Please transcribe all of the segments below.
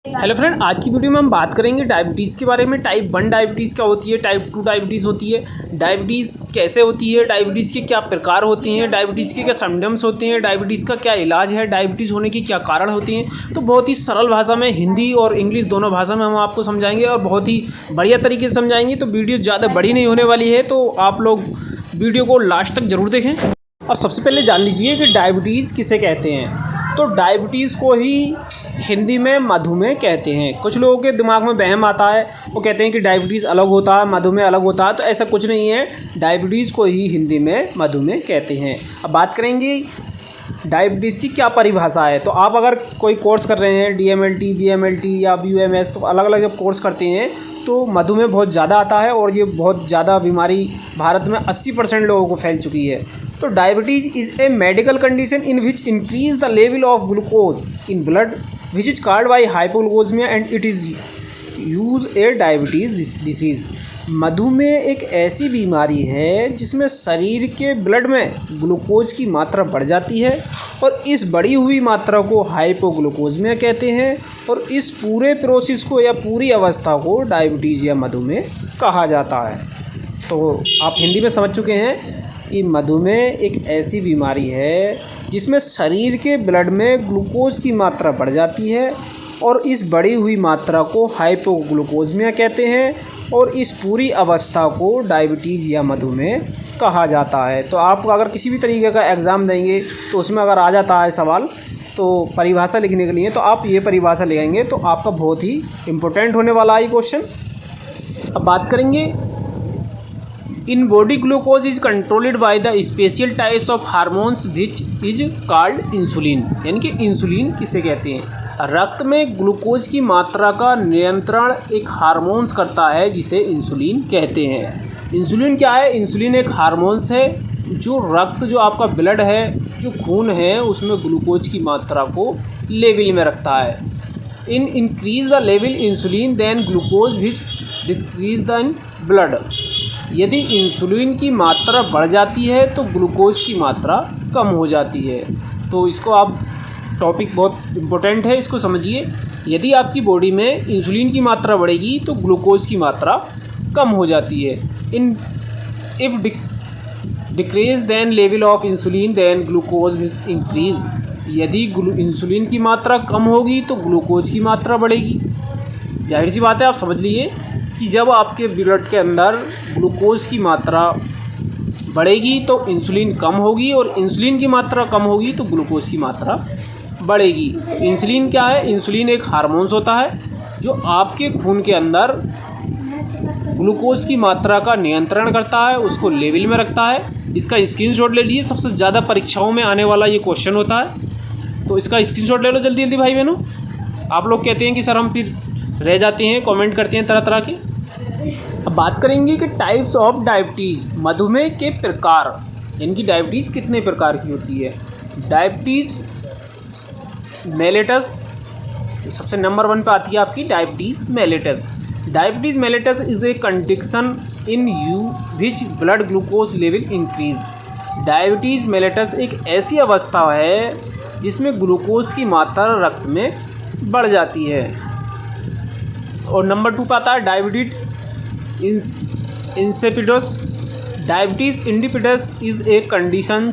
Hello friend, आज की video में हम बात करेंगे डायबिटीज़ के बारे में। टाइप 1 डायबिटीज़ क्या होती है, टाइप 2 डायबिटीज़ होती है, डायबिटीज़ कैसे होती है, डायबिटीज़ के क्या प्रकार होते हैं, डायबिटीज़ के क्या सिम्टम्स होते हैं, डायबिटीज़ का क्या इलाज है, डायबिटीज़ होने के क्या कारण होते हैं। तो बहुत ही सरल भाषा में, हिंदी और इंग्लिश दोनों भाषा में हम आपको समझाएंगे और बहुत ही बढ़िया तरीके से समझाएंगे। तो वीडियो ज़्यादा बड़ी नहीं होने वाली है, तो आप लोग वीडियो को लास्ट तक ज़रूर देखें। अब सबसे पहले जान लीजिए कि डायबिटीज़ किसे कहते हैं। तो डायबिटीज़ को ही हिंदी में मधुमेह कहते हैं। कुछ लोगों के दिमाग में वहम आता है, वो कहते हैं कि डायबिटीज़ अलग होता है, मधुमेह अलग होता है। तो ऐसा कुछ नहीं है, डायबिटीज़ को ही हिंदी में मधुमेह कहते हैं। अब बात करेंगे डायबिटीज़ की क्या परिभाषा है। तो आप अगर कोई कोर्स कर रहे हैं, DMLT, BMLT या BUMS, तो अलग अलग जब कोर्स करते हैं तो मधुमेह बहुत ज़्यादा आता है और ये बहुत ज़्यादा बीमारी भारत में 80% लोगों को फैल चुकी है। तो diabetes is a medical condition in which increase the level of glucose in blood which is called by hypoglycaemia and it is use a diabetes disease. मधुमेह एक ऐसी बीमारी है जिसमें शरीर के ब्लड में ग्लूकोज की मात्रा बढ़ जाती है और इस बढ़ी हुई मात्रा को हाइपोग्लूकोजमिया कहते हैं और इस पूरे प्रोसेस को या पूरी अवस्था को डायबिटीज़ या मधुमेह कहा जाता है। तो आप हिंदी में समझ चुके हैं कि मधुमेह एक ऐसी बीमारी है जिसमें शरीर के ब्लड में ग्लूकोज की मात्रा बढ़ जाती है और इस बढ़ी हुई मात्रा को हाइपोग्लूकोजमिया कहते हैं और इस पूरी अवस्था को डायबिटीज़ या मधुमेह कहा जाता है। तो आप अगर किसी भी तरीके का एग्ज़ाम देंगे तो उसमें अगर आ जाता है सवाल तो परिभाषा लिखने के लिए, तो आप ये परिभाषा लिखेंगे तो आपका बहुत ही इम्पोर्टेंट होने वाला है क्वेश्चन। अब बात करेंगे, in body glucose is controlled by the special types of hormones which is called insulin. यानी कि इंसुलिन किसे कहते हैं। रक्त में ग्लूकोज की मात्रा का नियंत्रण एक हार्मोन्स करता है जिसे इंसुलिन कहते हैं। इंसुलिन क्या है? इंसुलिन एक हार्मोन्स है जो रक्त, जो आपका ब्लड है, जो खून है, उसमें ग्लूकोज की मात्रा को लेवल में रखता है। In increase the level insulin then glucose which decrease the in blood. यदि इंसुलिन की मात्रा बढ़ जाती है तो ग्लूकोज की मात्रा कम हो जाती है। तो इसको आप, टॉपिक बहुत इम्पोर्टेंट है, इसको समझिए। यदि आपकी बॉडी में इंसुलिन की मात्रा बढ़ेगी तो ग्लूकोज की मात्रा कम हो जाती है। In if decrease then level of insulin then glucose will increase. यदि इंसुलिन की मात्रा कम होगी तो ग्लूकोज की मात्रा बढ़ेगी। जाहिर सी बात है, आप समझ लीजिए कि जब आपके ब्लड के अंदर ग्लूकोज की मात्रा बढ़ेगी तो इंसुलिन कम होगी और इंसुलिन की मात्रा कम होगी तो ग्लूकोज की मात्रा बढ़ेगी। इंसुलिन क्या है? इंसुलिन एक हार्मोन्स होता है जो आपके खून के अंदर ग्लूकोज की मात्रा का नियंत्रण करता है, उसको लेवल में रखता है। इसका स्क्रीनशॉट ले लीजिए, सबसे ज़्यादा परीक्षाओं में आने वाला ये क्वेश्चन होता है, तो इसका स्क्रीनशॉट ले लो जल्दी जल्दी भाई बहनों। आप लोग कहते हैं कि सर हम फिर रह जाते हैं, कमेंट करते हैं तरह तरह के। अब बात करेंगे कि टाइप्स ऑफ डायबिटीज़, मधुमेह के प्रकार, यानी कि डायबिटीज़ कितने प्रकार की होती है। डायबिटीज़ मेलिटस सबसे नंबर 1 पे आती है आपकी diabetes mellitus. Diabetes mellitus is a condition in you which blood glucose level increase. Diabetes mellitus एक ऐसी अवस्था है जिसमें ग्लूकोज की मात्रा रक्त में बढ़ जाती है। और नंबर 2 पे आता है diabetes insipidus. Diabetes insipidus is a condition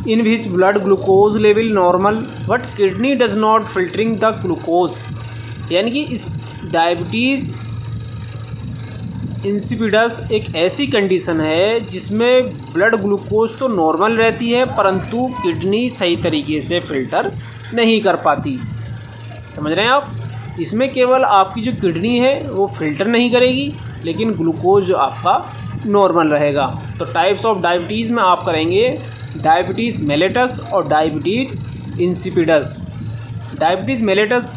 in which blood glucose level normal but kidney does not filtering the glucose। यानी कि इस डायबिटीज़ इंसिपिडस एक ऐसी कंडीशन है जिसमें ब्लड ग्लूकोज तो नॉर्मल रहती है परंतु किडनी सही तरीके से फिल्टर नहीं कर पाती। समझ रहे हैं आप? इसमें केवल आपकी जो किडनी है वो फिल्टर नहीं करेगी लेकिन ग्लूकोज आपका नॉर्मल रहेगा। तो टाइप्स ऑफ डायबिटीज़ में आप करेंगे डायबिटीज़ मेलिटस और डायबिटीज़ इंसिपिडस। डायबिटीज़ मेलिटस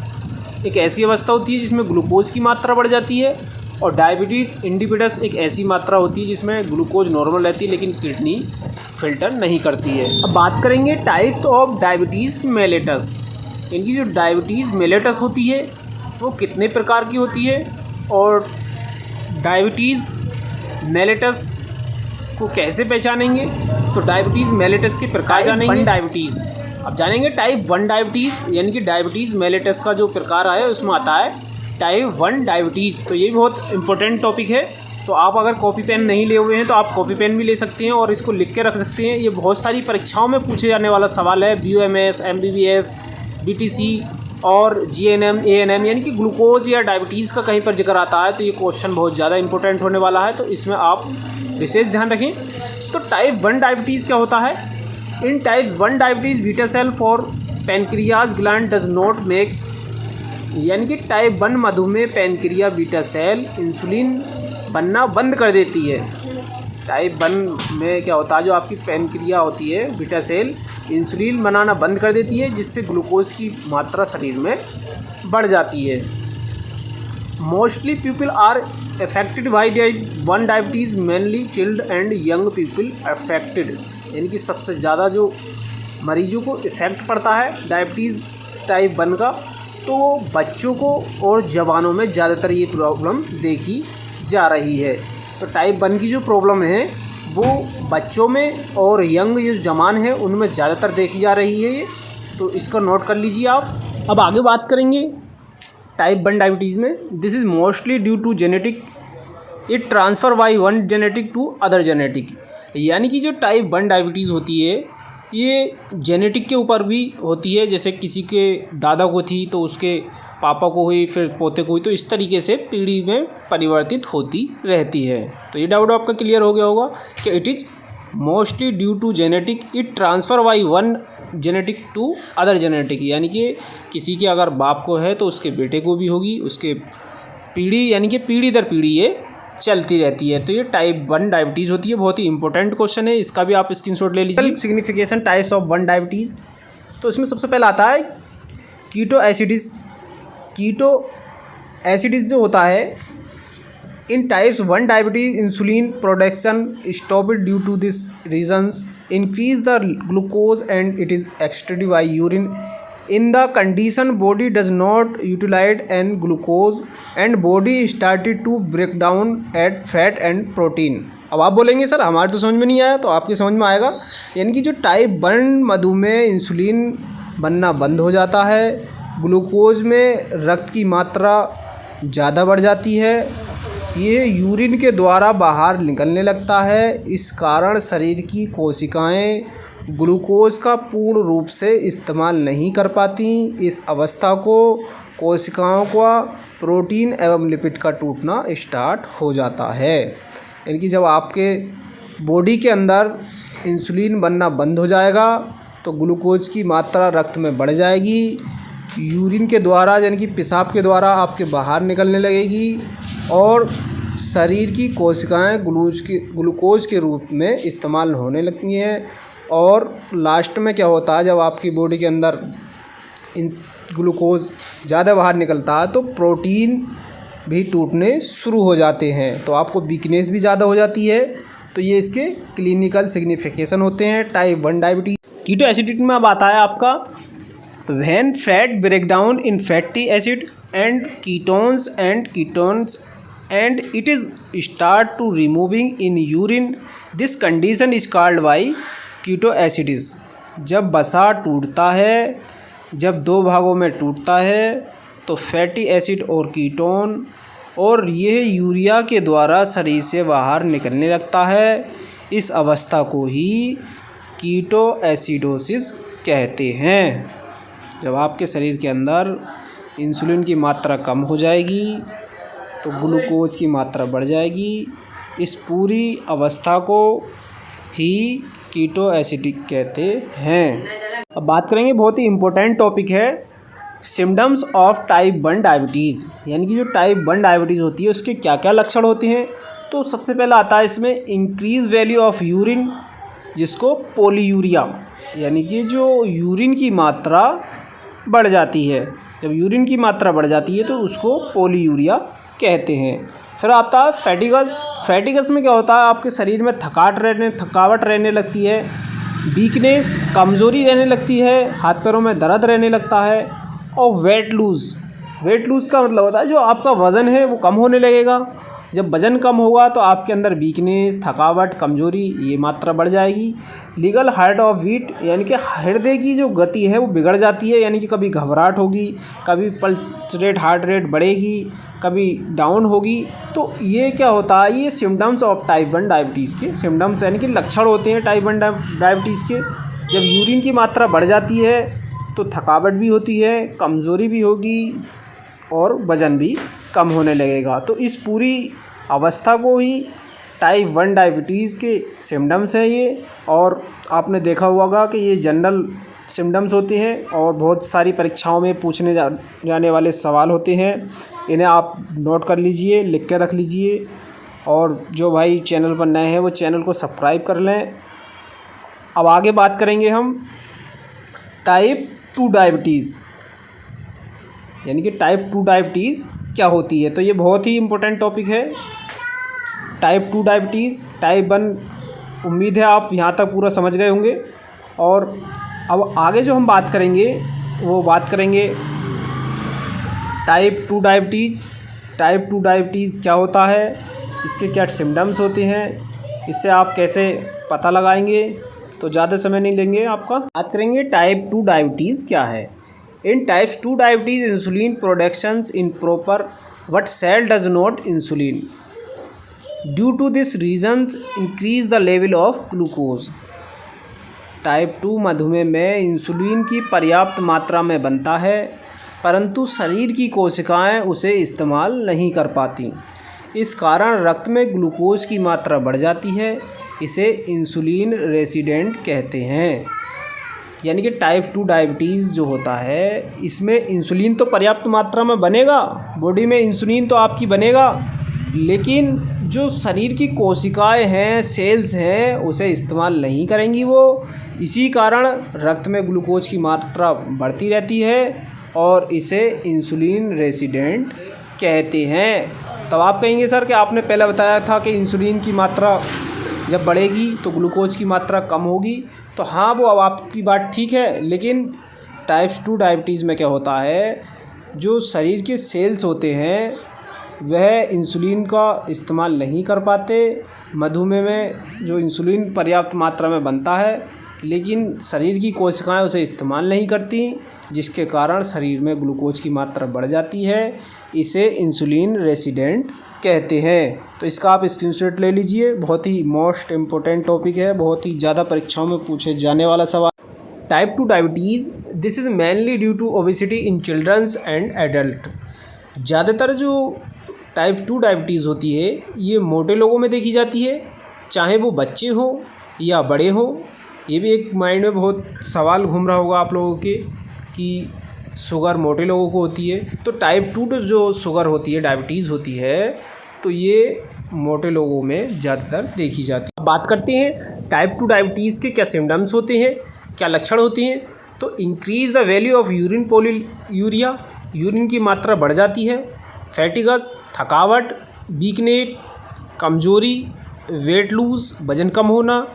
एक ऐसी अवस्था होती है जिसमें ग्लूकोज की मात्रा बढ़ जाती है और डायबिटीज़ इंसिपिडस एक ऐसी मात्रा होती है जिसमें ग्लूकोज नॉर्मल रहती है लेकिन किडनी फिल्टर नहीं करती है। अब बात करेंगे टाइप्स ऑफ डायबिटीज़ मेलिटस। इनकी जो डायबिटीज़ मेलिटस होती है वो कितने प्रकार की होती है और डायबिटीज़ मेलिटस को कैसे पहचानेंगे। तो डायबिटीज़ मेलिटस के प्रकार जानेंगे। डायबिटीज़, अब जानेंगे टाइप 1 डायबिटीज़, यानी कि डायबिटीज़ मेलिटस का जो प्रकार है उसमें आता है टाइप 1 डायबिटीज़। तो ये भी बहुत इंपॉर्टेंट टॉपिक है। तो आप अगर कॉपी पेन नहीं लिए हुए हैं तो आप कॉपी पेन भी ले सकते हैं और इसको लिख के रख सकते हैं। ये बहुत सारी परीक्षाओं में पूछे जाने वाला सवाल है, BOMS, MBBS, BTC और GNM, ANM, यानी कि ग्लूकोज या डायबिटीज़ का कहीं पर जिक्र आता है तो ये क्वेश्चन बहुत ज़्यादा इंपॉर्टेंट होने वाला है। तो इसमें आप विशेष ध्यान रखें। तो टाइप 1 डायबिटीज़ क्या होता है? In type 1 diabetes beta cell for pancreas gland does not make, यानी कि टाइप 1 मधुमेह पैनक्रिया बीटा सेल इंसुलिन बनना बंद कर देती है। टाइप 1 में क्या होता है, जो आपकी पैनक्रिया होती है बीटा सेल इंसुलिन बनाना बंद कर देती है, जिससे ग्लूकोज की मात्रा शरीर में बढ़ जाती है। Mostly people are affected by type 1 diabetes, mainly child and young people affected, यानी कि सबसे ज़्यादा जो मरीजों को इफ़ेक्ट पड़ता है डायबिटीज़ टाइप 1 का, तो बच्चों को और जवानों में ज़्यादातर ये प्रॉब्लम देखी जा रही है। तो टाइप 1 की जो प्रॉब्लम है वो बच्चों में और यंग जो जवान है उनमें ज़्यादातर देखी जा रही है ये, तो इसको नोट कर लीजिए आप। अब आगे बात करेंगे टाइप 1 डायबिटीज़ में। This is mostly due to genetic, it transfer by one genetic to other genetic, यानी कि जो टाइप 1 डायबिटीज़ होती है ये जेनेटिक के ऊपर भी होती है। जैसे किसी के दादा को थी तो उसके पापा को हुई, फिर पोते को हुई, तो इस तरीके से पीढ़ी में परिवर्तित होती रहती है। तो ये डाउट आपका क्लियर हो गया होगा कि it is mostly due to genetic, it transfer by one genetic to other genetic, यानी कि किसी के अगर बाप को है तो उसके बेटे को भी होगी, उसके पीढ़ी यानी कि पीढ़ी दर पीढ़ी ये चलती रहती है। तो ये टाइप 1 डायबिटीज़ होती है। बहुत ही इंपॉर्टेंट क्वेश्चन है, इसका भी आप स्क्रीनशॉट ले लीजिए। सिग्निफिकेशन टाइप्स ऑफ 1 डायबिटीज़, तो इसमें सबसे पहला आता है कीटो एसिडिस। कीटो एसिडिस जो होता है, in types 1 diabetes insulin production stopped due to this reasons, increase the glucose and it is excreted by urine. In the condition body does not utilize and glucose and body started to break down at fat and protein। अब आप बोलेंगे sir हमारे तो समझ में नहीं आया, तो आपकी समझ में आएगा। यानी कि जो टाइप 1 मधुमेह इंसुलिन बनना बंद हो जाता है, ग्लूकोज में रक्त की मात्रा ज़्यादा बढ़ जाती है, ये यूरिन के द्वारा बाहर निकलने लगता है। इस कारण शरीर की कोशिकाएं ग्लूकोज का पूर्ण रूप से इस्तेमाल नहीं कर पाती। इस अवस्था को कोशिकाओं का प्रोटीन एवं लिपिड का टूटना स्टार्ट हो जाता है। यानी कि जब आपके बॉडी के अंदर इंसुलिन बनना बंद हो जाएगा तो ग्लूकोज की मात्रा रक्त में बढ़ जाएगी, यूरिन के द्वारा यानी कि पेशाब के द्वारा आपके बाहर निकलने लगेगी और शरीर की कोशिकाएं ग्लूकोज के रूप में इस्तेमाल होने लगती हैं। और लास्ट में क्या होता है, जब आपकी बॉडी के अंदर ग्लूकोज ज़्यादा बाहर निकलता है तो प्रोटीन भी टूटने शुरू हो जाते हैं, तो आपको वीकनेस भी ज़्यादा हो जाती है। तो ये इसके क्लिनिकल सिग्निफिकेशन होते हैं टाइप 1 डायबिटीज़। कीटो एसिडिटी में अब आता है आपका when fat break down in fatty acid and ketones and it is start to removing in urine, this condition is called by ketoacidosis. जब वसा टूटता है, जब 2 भागों में टूटता है तो फैटी एसिड और कीटोन और यह यूरिया के द्वारा शरीर से बाहर निकलने लगता है। इस अवस्था को ही कीटो एसिडोसिस कहते हैं। जब आपके शरीर के अंदर इंसुलिन की मात्रा कम हो जाएगी तो ग्लूकोज की मात्रा बढ़ जाएगी। इस पूरी अवस्था को ही कीटो एसिडिक कहते हैं। अब बात करेंगे, बहुत ही इम्पोर्टेंट टॉपिक है, सिम्टम्स ऑफ टाइप 1 डायबिटीज़, यानी कि जो टाइप 1 डायबिटीज़ होती है उसके क्या क्या लक्षण होते हैं। तो सबसे पहला आता है इसमें इंक्रीज वैल्यू ऑफ यूरिन, जिसको पोलीयूरिया, यानी कि जो यूरिन की मात्रा बढ़ जाती है। जब यूरिन की मात्रा बढ़ जाती है तो उसको पोलीयूरिया कहते हैं। फिर आता है फैटिगस। फैटिगस में क्या होता है, आपके शरीर में थकावट रहने लगती है, वीकनेस, कमज़ोरी रहने लगती है, हाथ पैरों में दर्द रहने लगता है। और वेट लूज़ का मतलब होता है जो आपका वज़न है वो कम होने लगेगा। जब वज़न कम होगा तो आपके अंदर वीकनेस, थकावट, कमज़ोरी ये मात्रा बढ़ जाएगी। लीगल हार्ट ऑफ बीट, यानी कि हृदय की जो गति है वो बिगड़ जाती है, यानी कि कभी घबराहट होगी, कभी पल्स रेट हार्ट रेट बढ़ेगी, कभी डाउन होगी। तो ये क्या होता है, ये सिम्टम्स ऑफ टाइप 1 डायबिटीज़ के सिम्टम्स यानी कि लक्षण होते हैं टाइप 1 डायबिटीज़ के। जब यूरिन की मात्रा बढ़ जाती है तो थकावट भी होती है, कमज़ोरी भी होगी और वज़न भी कम होने लगेगा। तो इस पूरी अवस्था को ही टाइप 1 डायबिटीज़ के सिम्टम्स हैं ये। और आपने देखा होगा कि ये जनरल सिम्टम्स होते हैं और बहुत सारी परीक्षाओं में पूछने जाने वाले सवाल होते हैं। इन्हें आप नोट कर लीजिए, लिख के रख लीजिए। और जो भाई चैनल पर नए हैं वो चैनल को सब्सक्राइब कर लें। अब आगे बात करेंगे हम टाइप 2 डायबिटीज़, यानी कि टाइप 2 डायबिटीज़ क्या होती है। तो ये बहुत ही इम्पोर्टेंट टॉपिक है। टाइप 2 डायबिटीज़, टाइप 1 उम्मीद है आप यहाँ तक पूरा समझ गए होंगे। और अब आगे जो हम बात करेंगे वो बात करेंगे टाइप 2 डायबिटीज़। टाइप 2 डायबिटीज़ क्या होता है, इसके क्या सिम्टम्स होते हैं, इससे आप कैसे पता लगाएंगे। तो ज़्यादा समय नहीं लेंगे आपका, बात करेंगे टाइप 2 डायबिटीज़ क्या है। In types 2 diabetes insulin productions in proper but cell does not insulin due to this reasons increase the level of glucose. Type 2 मधुमेह में इंसुलिन की पर्याप्त मात्रा में बनता है, परंतु शरीर की कोशिकाएं उसे इस्तेमाल नहीं कर पाती। इस कारण रक्त में ग्लूकोज की मात्रा बढ़ जाती है। इसे इंसुलिन रेसिडेंट कहते हैं। यानी कि टाइप 2 डायबिटीज़ जो होता है इसमें इंसुलिन तो पर्याप्त मात्रा में बनेगा, बॉडी में इंसुलिन तो आपकी बनेगा, लेकिन जो शरीर की कोशिकाएं हैं, सेल्स हैं, उसे इस्तेमाल नहीं करेंगी वो। इसी कारण रक्त में ग्लूकोज की मात्रा बढ़ती रहती है और इसे इंसुलिन रेसिडेंट कहते हैं। तब आप कहेंगे सर कि आपने पहले बताया था कि इंसुलिन की मात्रा जब बढ़ेगी तो ग्लूकोज की मात्रा कम होगी। तो हाँ, वो अब आपकी बात ठीक है, लेकिन टाइप 2 डायबिटीज़ में क्या होता है, जो शरीर के सेल्स होते हैं वह इंसुलिन का इस्तेमाल नहीं कर पाते। मधुमेह में जो इंसुलिन पर्याप्त मात्रा में बनता है, लेकिन शरीर की कोशिकाएं उसे इस्तेमाल नहीं करती, जिसके कारण शरीर में ग्लूकोज की मात्रा बढ़ जाती है। इसे इंसुलिन रेसिडेंट कहते हैं। तो इसका आप स्क्रीनशॉट ले लीजिए, बहुत ही मोस्ट इम्पोर्टेंट टॉपिक है, बहुत ही ज़्यादा परीक्षाओं में पूछे जाने वाला सवाल। Type 2 diabetes, this is mainly due to obesity in childrens and adult. ज़्यादातर जो टाइप 2 डायबिटीज़ होती है ये मोटे लोगों में देखी जाती है, चाहे वो बच्चे हों या बड़े हों। ये भी एक माइंड में बहुत सवाल घूम रहा होगा आप लोगों के कि शुगर मोटे लोगों को होती है। तो टाइप 2 जो शुगर होती है, डायबिटीज़ होती है, तो ये मोटे लोगों में ज़्यादातर देखी जाती है। अब बात करते हैं टाइप 2 डायबिटीज़ के क्या सिम्टम्स होते हैं, क्या लक्षण होते हैं। तो increase the value of urine polyuria, urine की मात्रा बढ़ जाती है। फैटिगस, थकावट, वीकनेस, कमजोरी, वेट लूज़, वजन कम होना।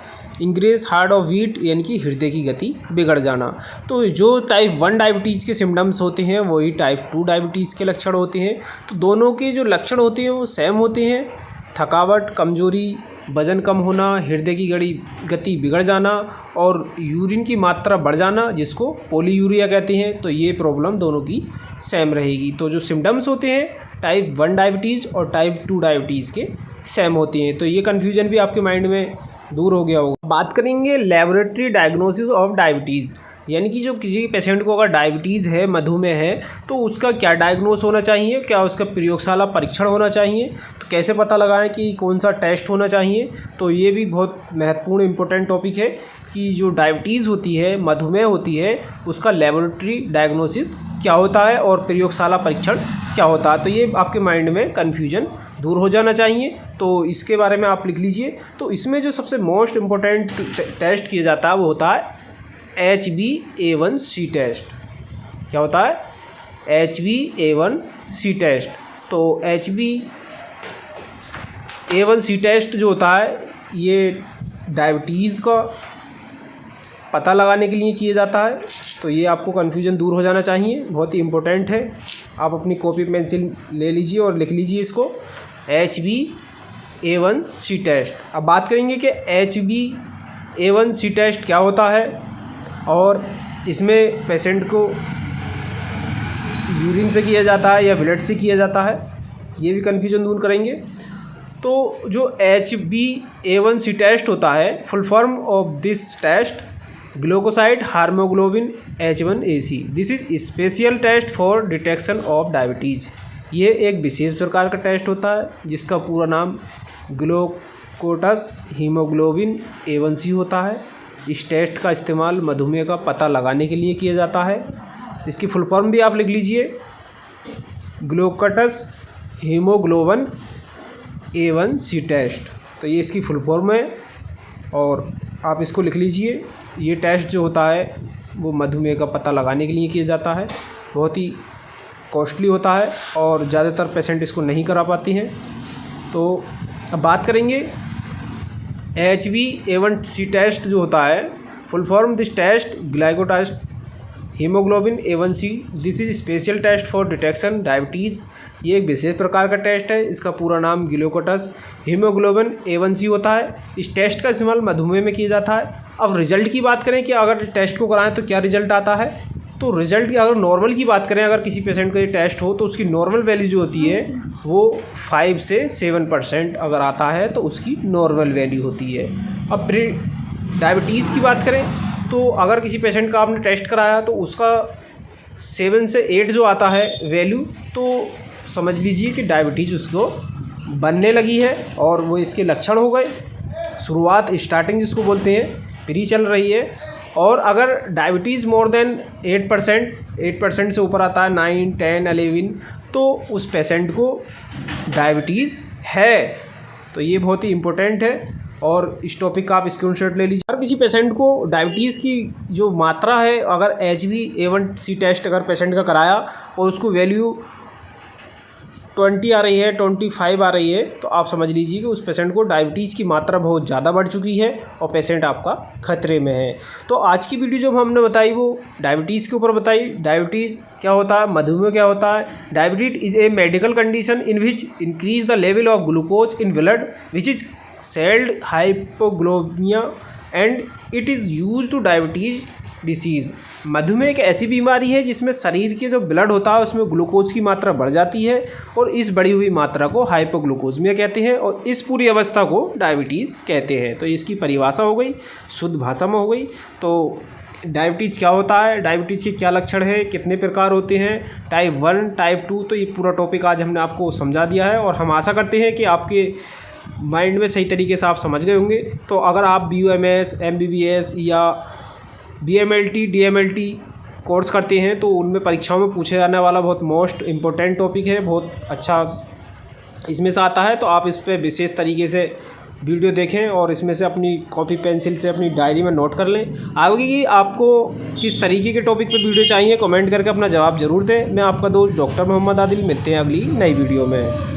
इंक्रीज हार्ट ऑफ बीट, यानी कि हृदय की गति बिगड़ जाना। तो जो टाइप 1 डायबिटीज़ के सिम्टम्स होते हैं वही टाइप 2 डायबिटीज़ के लक्षण होते हैं। तो दोनों के जो लक्षण होते हैं वो सेम होते हैं। थकावट, कमजोरी, वज़न कम होना, हृदय की गति बिगड़ जाना और यूरिन की मात्रा बढ़ जाना, जिसको पोलीयूरिया कहते हैं। तो ये प्रॉब्लम दोनों की सेम रहेगी। तो जो सिम्टम्स होते हैं टाइप 1 डायबिटीज़ और टाइप 2 डायबिटीज़ के सेम होती हैं। तो ये कन्फ्यूजन भी आपके माइंड में दूर हो गया होगा। बात करेंगे लेबोरेटरी डायग्नोसिस ऑफ डायबिटीज़, यानी कि जो किसी पेशेंट को अगर डायबिटीज़ है, मधुमेह है, तो उसका क्या डायग्नोस होना चाहिए, क्या उसका प्रयोगशाला परीक्षण होना चाहिए, तो कैसे पता लगाएं कि कौन सा टेस्ट होना चाहिए। तो ये भी बहुत महत्वपूर्ण इंपॉर्टेंट टॉपिक है कि जो डायबिटीज़ होती है, मधुमेह होती है, उसका लेबोरेटरी डायग्नोसिस क्या होता है और प्रयोगशाला परीक्षण क्या होता है। तो ये आपके माइंड में कन्फ्यूजन दूर हो जाना चाहिए। तो इसके बारे में आप लिख लीजिए। तो इसमें जो सबसे मोस्ट इम्पोर्टेंट टेस्ट किया जाता है वो होता है HbA1c टेस्ट। क्या होता है? HbA1c test. तो HbA1c टेस्ट जो होता है ये डायबिटीज़ का पता लगाने के लिए किया जाता है। तो ये आपको कन्फ्यूजन दूर हो जाना चाहिए, बहुत ही इम्पोर्टेंट है। आप अपनी कॉपी पेंसिल ले लीजिए और लिख लीजिए इसको, HbA1c टेस्ट। अब बात करेंगे कि A1C टेस्ट क्या होता है और इसमें पेशेंट को यूरिन से किया जाता है या ब्लड से किया जाता है, ये भी कन्फ्यूजन दूर करेंगे। तो जो HbA1c टेस्ट होता है, full form of this test glucoside haemoglobin H1AC। This is special test for detection of diabetes. ये एक विशेष प्रकार का टेस्ट होता है जिसका पूरा नाम ग्लूकोटस हीमोग्लोबिन A1c होता है। इस टेस्ट का इस्तेमाल मधुमेह का पता लगाने के लिए किया जाता है। इसकी फुल फॉर्म भी आप लिख लीजिए, ग्लूकोटस हीमोग्लोबिन A1c टेस्ट। तो ये इसकी फुल फॉर्म है और आप इसको लिख लीजिए। ये टेस्ट जो होता है वो मधुमेह का पता लगाने के लिए किया जाता है। बहुत ही कॉस्टली होता है और ज़्यादातर पेशेंट इसको नहीं करा पाती हैं। तो अब बात करेंगे HbA1c टेस्ट जो होता है, full form this test glycated haemoglobin A1c। This is special test for detection diabetes. ये एक विशेष प्रकार का टेस्ट है, इसका पूरा नाम ग्लूकोटस हीमोग्लोबिन A1c होता है। इस टेस्ट का इस्तेमाल मधुमेह में किया जाता है। अब रिजल्ट की बात करें कि अगर टेस्ट को कराएं तो क्या रिजल्ट आता है, तो रिजल्ट की अगर नॉर्मल की बात करें, अगर किसी पेशेंट का ये टेस्ट हो तो उसकी नॉर्मल वैल्यू जो होती है वो 5 से 7% अगर आता है तो उसकी नॉर्मल वैल्यू होती है। अब प्री डायबिटीज़ की बात करें तो अगर किसी पेशेंट का आपने टेस्ट कराया तो उसका 7 से 8 जो आता है वैल्यू, तो समझ लीजिए कि डायबिटीज़ उसको बनने लगी है और वो इसके लक्षण हो गए। शुरुआत स्टार्टिंग जिसको बोलते हैं प्री चल रही है। और अगर डायबिटीज़ मोर देन 8% से ऊपर आता है, 9, 10, 11, तो उस पेशेंट को डायबिटीज़ है। तो ये बहुत ही इम्पोर्टेंट है और इस टॉपिक का आप स्क्रीनशॉट ले लीजिए। अगर किसी पेशेंट को डायबिटीज़ की जो मात्रा है, अगर HbA1c टेस्ट अगर पेशेंट का कराया और उसको वैल्यू 20 आ रही है, 25 आ रही है, तो आप समझ लीजिए कि उस पेशेंट को डायबिटीज़ की मात्रा बहुत ज़्यादा बढ़ चुकी है और पेशेंट आपका खतरे में है। तो आज की वीडियो जो हमने बताई वो डायबिटीज़ के ऊपर बताई। डायबिटीज़ क्या होता है, मधुमेह क्या होता है। Diabetes is a medical condition in which increase the level of glucose in blood which is called hypoglycaemia and it is use to diabetes disease. मधुमेह एक ऐसी बीमारी है जिसमें शरीर के जो ब्लड होता है उसमें ग्लूकोज की मात्रा बढ़ जाती है और इस बढ़ी हुई मात्रा को हाइपोग्लूकोजमिया कहते हैं और इस पूरी अवस्था को डायबिटीज़ कहते हैं। तो इसकी परिभाषा हो गई, शुद्ध भाषा में हो गई। तो डायबिटीज़ क्या होता है, डायबिटीज़ के क्या लक्षण है, कितने प्रकार होते हैं, टाइप 1, टाइप 2, तो ये पूरा टॉपिक आज हमने आपको समझा दिया है और हम आशा करते हैं कि आपके माइंड में सही तरीके से आप समझ गए होंगे। तो अगर आप BUMS, MBBS या BMLT, DMLT कोर्स करते हैं तो उनमें परीक्षाओं में पूछे जाने वाला बहुत मोस्ट इम्पोर्टेंट टॉपिक है, बहुत अच्छा इसमें से आता है। तो आप इस पर विशेष तरीके से वीडियो देखें और इसमें से अपनी कॉपी पेंसिल से अपनी डायरी में नोट कर लें। आगे की आपको किस तरीके के टॉपिक पर वीडियो चाहिए कमेंट करके अपना जवाब ज़रूर दें। मैं आपका दोस्त डॉक्टर मोहम्मद आदिल, मिलते हैं अगली नई वीडियो में।